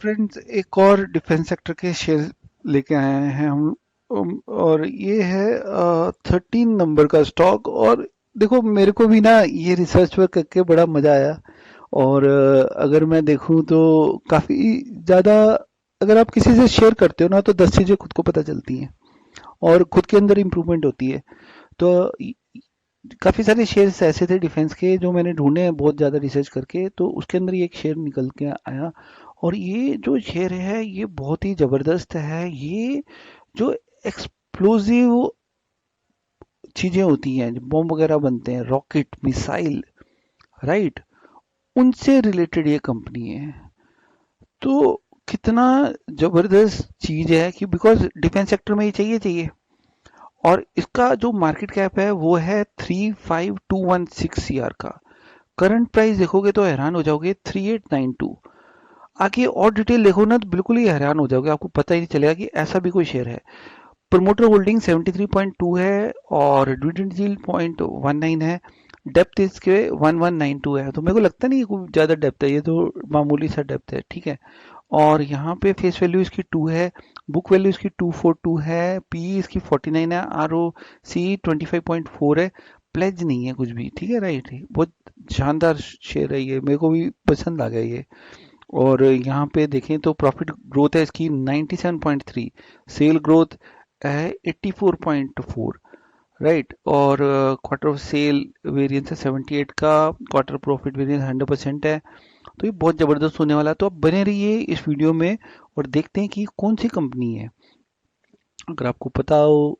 Friends, एक और defence sector के शेयर लेके आए हैं हम। और ये है 13 नंबर का स्टॉक। और देखो, मेरे को भी ना ये रिसर्च वर्क करके बड़ा मजा आया। और अगर मैं देखूं तो काफी ज्यादा, अगर आप किसी से शेयर करते हो ना तो 10 चीजें खुद को पता चलती हैं और खुद के अंदर इंप्रूवमेंट होती है। तो काफी सारे शेयर्स ऐसे थे डिफेंस के जो मैंने ढूंढे हैं बहुत ज्यादा रिसर्च करके, तो उसके अंदर ये एक शेयर निकल के आया। और ये जो शेयर है ये बहुत ही जबरदस्त है। ये जो एक्सप्लोजिव चीजें होती हैं, जो बॉम्ब वगैरह बनते हैं, रॉकेट, मिसाइल, राइट, उनसे रिलेटेड ये कंपनी है। तो कितना जबरदस्त चीज है कि बिकॉज डिफेंस सेक्टर में ये चाहिए चाहिए। और इसका जो मार्केट कैप है वो है 35216 सीआर का। करंट प्राइस देखोगे तो हैरान हो जाओगे, 3892। आगे और डिटेल देखो ना तो बिल्कुल ही हैरान हो जाओगे, आपको पता ही नहीं चलेगा कि ऐसा भी कोई शेयर है। प्रमोटर होल्डिंग 73.2 है और डिविडेंड यील्ड 0.19 है। डेप्थ इसके 1192 है, तो मेरे को लगता नहीं है कोई ज्यादा डेप्थ है, ये तो मामूली सा डेप्थ है, ठीक है। और यहाँ पे फेस वैल्यू इसकी 2 है, बुक वैल्यू इसकी 242 है, पी इसकी 49 है, आर ओ सी 25.4 है। प्लेज नहीं है कुछ भी, ठीक है, राइट। बहुत शानदार शेयर है ये, मेरे को भी पसंद आ गया ये। और यहाँ पे देखें तो प्रॉफिट ग्रोथ है इसकी 97.3, सेल ग्रोथ है 84.4, राइट। और क्वार्टर ऑफ सेल वेरिएंस है 78 का, क्वार्टर प्रॉफिट वेरिएंस 100% है। तो ये बहुत ज़बरदस्त होने वाला है, तो आप बने रहिए इस वीडियो में और देखते हैं कि कौन सी कंपनी है। अगर आपको पता हो,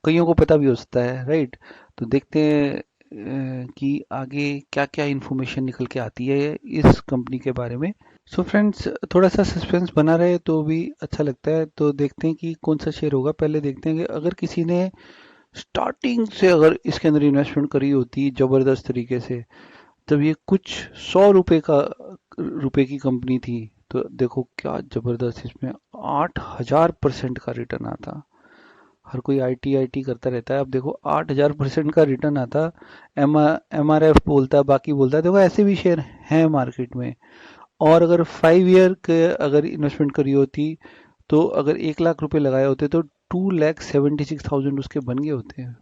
कईयों को पता भी हो सकता है, राइट। तो देखते हैं कि आगे क्या क्या इन्फॉर्मेशन निकल के आती है इस कंपनी के बारे में। सो फ्रेंड्स, थोड़ा सा सस्पेंस बना रहे तो भी अच्छा लगता है। तो देखते हैं कि कौन सा शेयर होगा। पहले देखते हैं कि अगर किसी ने स्टार्टिंग से अगर इसके अंदर इन्वेस्टमेंट करी होती जबरदस्त तरीके से, तब ये कुछ 100 रुपए की कंपनी थी। तो देखो क्या जबरदस्त, इसमें 8000% का रिटर्न आता। हर कोई आईटी आईटी करता रहता है, अब देखो 8000% का रिटर्न आता। एमआरएफ बोलता है, बाकी बोलता है, देखो ऐसे भी शेयर हैं मार्केट में। और अगर 5 ईयर के अगर इन्वेस्टमेंट करी होती, तो अगर 1 लाख रुपए लगाए होते तो 2,76,000 उसके बन गए होते हैं।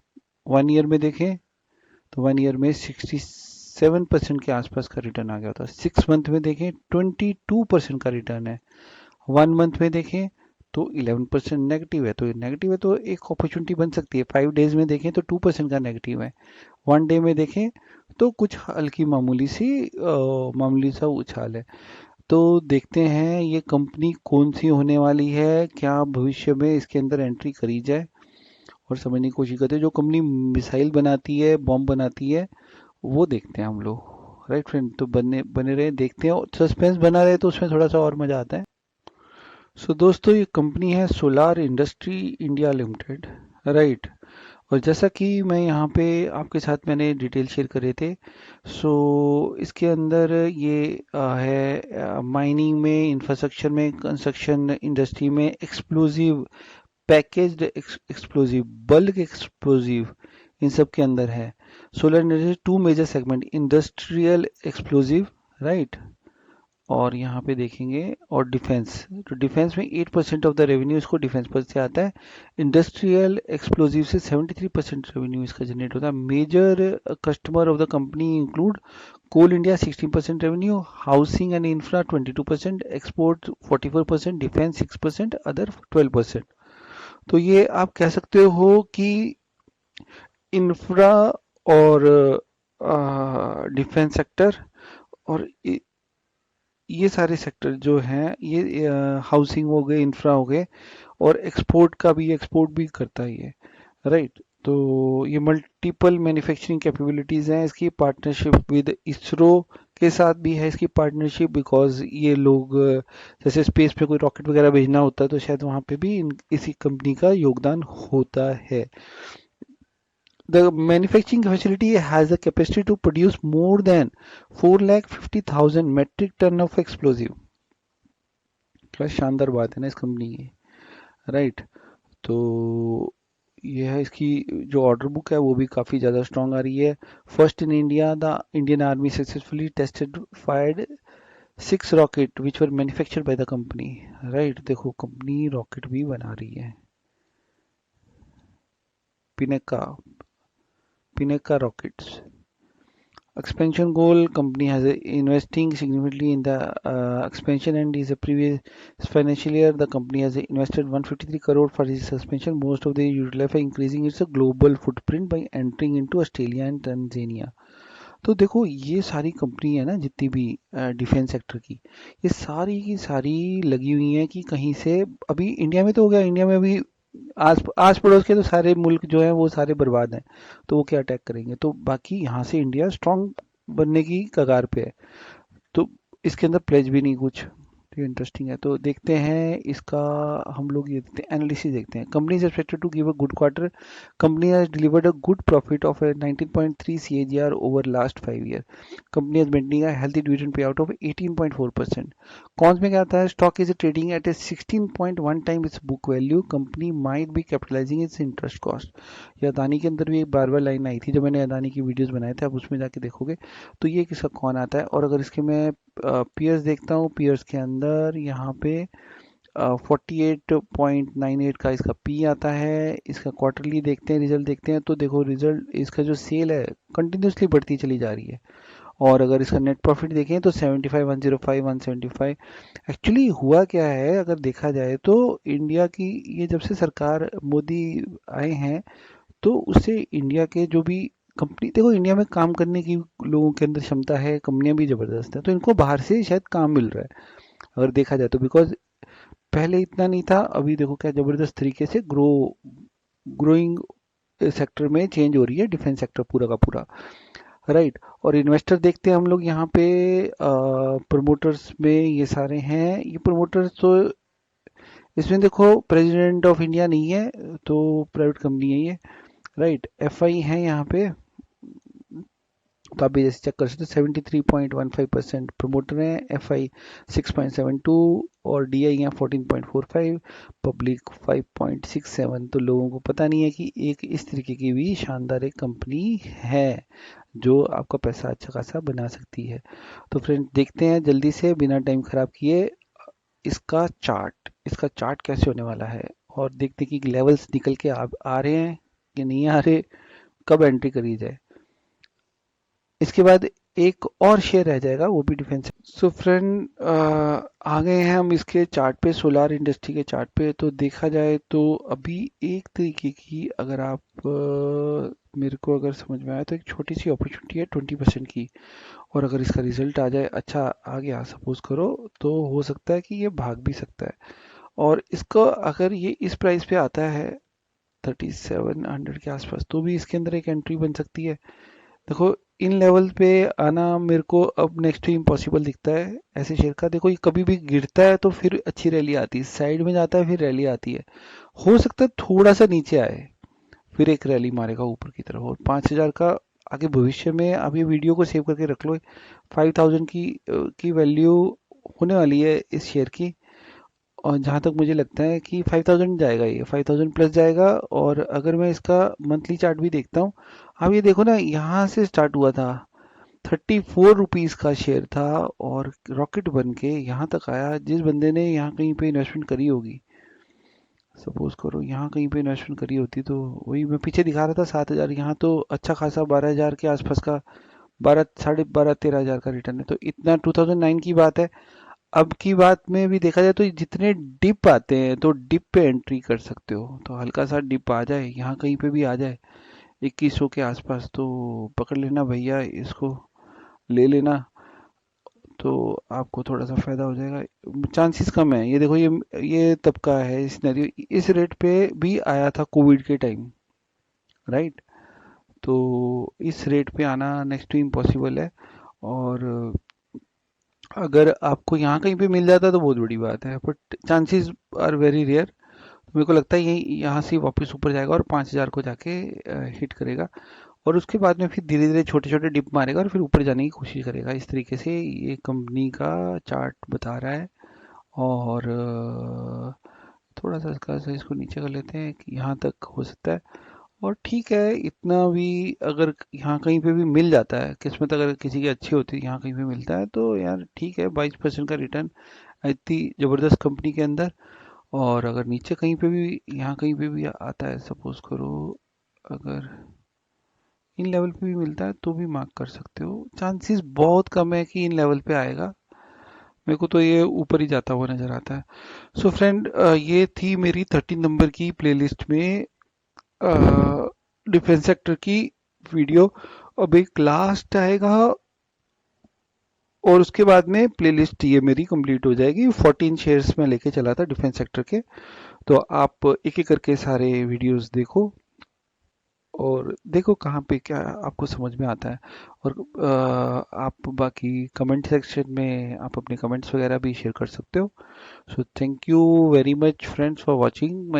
1 ईयर में देखें तो 1 ईयर में 67% के आसपास का रिटर्न आ गया होता है। 6 मंथ में देखें 22% का रिटर्न है। 1 मंथ में देखें तो 11% नेगेटिव है। तो नेगेटिव है तो एक अपॉर्चुनिटी बन सकती है। 5 डेज में देखें तो 2% का नेगेटिव है। 1 डे में देखें तो कुछ हल्की मामूली सा उछाल है। तो देखते हैं ये कंपनी कौन सी होने वाली है, क्या भविष्य में इसके अंदर एंट्री करी जाए और समझने की कोशिश करते हैं। जो कंपनी मिसाइल बनाती है, बॉम्ब बनाती है, वो देखते हैं हम लोग, राइट फ्रेंड। तो बने बने रहे, देखते हैं, और सस्पेंस बना रहे तो उसमें थोड़ा सा और मजा आता है। सो दोस्तों, ये कंपनी है solar industry India limited, right. और जैसा कि मैं यहाँ पे आपके साथ मैंने डिटेल शेयर करे थे, सो इसके अंदर ये है माइनिंग में, इंफ्रास्ट्रक्चर में, कंस्ट्रक्शन इंडस्ट्री में, explosive, packaged explosive, bulk explosive, इन सब के अंदर है। Solar energy 2 major segment, industrial explosive, right. और यहाँ पे देखेंगे, और डिफेंस, तो डिफेंस में 8% ऑफ द रेवेन्यू इसको डिफेंस पर से आता है। इंडस्ट्रियल एक्सप्लोजिव से 73% रेवेन्यू इसका जनरेट होता है। Major customer of the company include Coal India 16% revenue, housing and infra 22%, export 44%, defence 6%, other 12%। तो ये आप कह सकते हो कि इंफ्रा और डिफेंस सेक्टर और ये सारे सेक्टर जो हैं, ये हाउसिंग हो गए, इंफ्रा हो गए, और एक्सपोर्ट भी करता है ये, राइट। तो ये मल्टीपल मैन्युफैक्चरिंग कैपेबिलिटीज हैं इसकी। पार्टनरशिप विद इसरो के साथ भी है इसकी पार्टनरशिप, बिकॉज ये लोग जैसे स्पेस पे कोई रॉकेट वगैरह भेजना होता है तो शायद वहाँ पे भी इसी कंपनी का योगदान होता है। The manufacturing facility has the capacity to produce more than 4,50,000 metric ton of explosive। क्या शानदार बात है ना इस कंपनी की, राइट। तो ये है इसकी जो ऑर्डर बुक है वो भी काफ़ी ज़्यादा स्ट्रांग आ रही है। First in India, the Indian army successfully tested fired 6 rocket which were manufactured by the company, right. देखो कंपनी रॉकेट भी बना रही है, पिनेका, पिनेका rockets. Expansion goal, company has investing significantly in the expansion, and is a previous financial year the company has invested 153 crore for its expansion. Most of the utilized by increasing its global footprint by entering into Australia and Tanzania. तो देखो ये सारी company है ना जितनी भी defence sector की, ये सारी की सारी लगी हुई हैं कि कहीं से, अभी इंडिया में तो हो गया, इंडिया में अभी आस आस पड़ोस के तो सारे मुल्क जो हैं वो सारे बर्बाद हैं, तो वो क्या अटैक करेंगे, तो बाकी यहाँ से इंडिया स्ट्रांग बनने की कगार पे है। तो इसके अंदर प्लेज भी नहीं कुछ, तो इंटरेस्टिंग है। तो देखते हैं इसका, हम लोग ये देखते हैं, एनालिसिस देखते हैं। Company is expected to give a good quarter, company has delivered a good profit of 19.3 CAGR over last 5 year, company has maintaining a healthy dividend payout of 18.4%। Cons में क्या आता है, stock is trading at a 16.1 time its book value, company might be capitalising its interest cost. ये अदानी के अंदर भी एक बार बार line आई थी जब मैंने अदानी की वीडियोस बनाए थे, आप उसमें जाके देखोगे तो ये किसका कौन आता है। और अगर इसके मैं पीयर्स देखता हूँ, पीयर्स के अंदर यहाँ पे 48.98 का इसका पी आता है। इसका क्वार्टरली देखते हैं, रिजल्ट देखते हैं, तो देखो रिजल्ट इसका जो सेल है कंटिन्यूसली बढ़ती चली जा रही है। और अगर इसका नेट प्रॉफिट देखें तो 75, 105, 175। एक्चुअली हुआ क्या है अगर देखा जाए तो, इंडिया की ये जब से सरकार मोदी आए हैं, तो उससे इंडिया के जो भी कंपनी, देखो इंडिया में काम करने की लोगों के अंदर क्षमता है, कंपनियां भी जबरदस्त है, तो इनको बाहर से शायद काम मिल रहा है अगर देखा जाए तो। बिकॉज पहले इतना नहीं था, अभी देखो क्या जबरदस्त तरीके से ग्रोइंग सेक्टर में चेंज हो रही है डिफेंस सेक्टर पूरा का पूरा, राइट। और इन्वेस्टर देखते हैं हम लोग यहाँ पे, प्रमोटर्स में ये सारे हैं, ये प्रमोटर्स तो इसमें देखो प्रेसिडेंट ऑफ इंडिया नहीं है, तो प्राइवेट कंपनी है ये, राइट। एफआई है यहाँ पे, तो आप भी जैसे चेक कर सकते हो, 73.15% प्रमोटर हैं, एफ आई 6.72 और डी आई हैं 14.45, पब्लिक 5.67। तो लोगों को पता नहीं है कि एक इस तरीके की भी शानदार एक कंपनी है जो आपका पैसा अच्छा खासा बना सकती है। तो फ्रेंड देखते हैं जल्दी से बिना टाइम खराब किए इसका चार्ट, इसका चार्ट कैसे होने वाला है, और देखते हैं कि लेवल्स निकल के आ रहे हैं कि नहीं आ रहे, कब एंट्री करी जाए। इसके बाद एक और शेयर रह जाएगा, वो भी डिफेंस। सो फ्रेंड आ गए हैं हम इसके चार्ट पे, सोलार इंडस्ट्री के चार्ट पे। तो देखा जाए तो अभी एक तरीके की, अगर आप मेरे को अगर समझ में आया तो एक छोटी सी अपॉर्चुनिटी है 20% की, और अगर इसका रिजल्ट आ जाए अच्छा, आ गया सपोज करो, तो हो सकता है कि ये भाग भी सकता है। और इसको अगर ये इस प्राइस पे आता है 3700 के आसपास, तो भी इसके अंदर एक एंट्री बन सकती है। देखो इन लेवल पे आना मेरे को अब नेक्स्ट टू इम्पॉसिबल दिखता है ऐसे शेयर का। देखो ये कभी भी गिरता है तो फिर अच्छी रैली आती है, साइड में जाता है फिर रैली आती है, हो सकता है थोड़ा सा नीचे आए फिर एक रैली मारेगा ऊपर की तरफ, और 5000 का आगे भविष्य में, आप ये वीडियो को सेव करके रख लो, 5000 की वैल्यू होने वाली है इस शेयर की। और जहाँ तक मुझे लगता है कि 5000 जाएगा, ये 5000 प्लस जाएगा। और अगर मैं इसका मंथली चार्ट भी देखता हूँ, अब ये देखो ना, यहाँ से स्टार्ट हुआ था, 34 रुपीज़ का शेयर था, और रॉकेट बन के यहाँ तक आया। जिस बंदे ने यहाँ कहीं पे इन्वेस्टमेंट करी होगी, सपोज करो यहाँ कहीं पे इन्वेस्टमेंट करी होती, तो वही मैं पीछे दिखा रहा था 7000, यहाँ तो अच्छा खासा 12000 के आसपास का, 12, साढ़े 12-13 हजार का रिटर्न है। तो इतना 2009 की बात है। अब की बात में भी देखा जाए तो जितने डिप आते हैं तो डिप पे एंट्री कर सकते हो, तो हल्का सा डिप आ जाए यहाँ कहीं पे भी आ जाए 2100 के आसपास, तो पकड़ लेना भैया, इसको ले लेना, तो आपको थोड़ा सा फायदा हो जाएगा। चांसेस कम है, ये देखो ये तब का है सिनेरियो, इस रेट पे भी आया था कोविड के टाइम, राइट। तो इस रेट पे आना नेक्स्ट टू इम्पॉसिबल है। और अगर आपको यहाँ कहीं पे मिल जाता तो बहुत बड़ी बात है, but chances are very rare. मेरे को लगता है यही यहाँ से वापस ऊपर जाएगा और 5000 को जाके हिट करेगा, और उसके बाद में फिर धीरे धीरे छोटे छोटे डिप मारेगा और फिर ऊपर जाने की कोशिश करेगा। इस तरीके से ये कंपनी का चार्ट बता रहा है। और थोड़ा सा इसका इसको नीचे कर लेते हैं कि यहाँ तक हो सकता है, और ठीक है, इतना भी अगर यहाँ कहीं पे भी मिल जाता है, किस्मत अगर किसी की अच्छी होती है, यहाँ कहीं पे मिलता है तो यार ठीक है, 22% का रिटर्न इतनी जबरदस्त कंपनी के अंदर। और अगर नीचे कहीं पे भी, यहाँ कहीं पे भी आता है, सपोज करो अगर इन लेवल पे भी मिलता है तो भी मार्क कर सकते हो। चांसेस बहुत कम है कि इन लेवल पे आएगा, मेरे को तो ये ऊपर ही जाता हुआ नजर आता है। सो फ्रेंड, ये थी मेरी 13 नंबर की प्लेलिस्ट में डिफेंस सेक्टर की वीडियो। अब एक लास्ट आएगा और उसके बाद में प्लेलिस्ट ये मेरी कंप्लीट हो जाएगी। 14 शेयर्स में लेके चला था डिफेंस सेक्टर के। तो आप एक एक करके सारे वीडियोस देखो और देखो कहाँ पे क्या आपको समझ में आता है। और आप बाकी कमेंट सेक्शन में आप अपने कमेंट्स वगैरह भी शेयर कर सकते हो। So thank you very much friends for watching my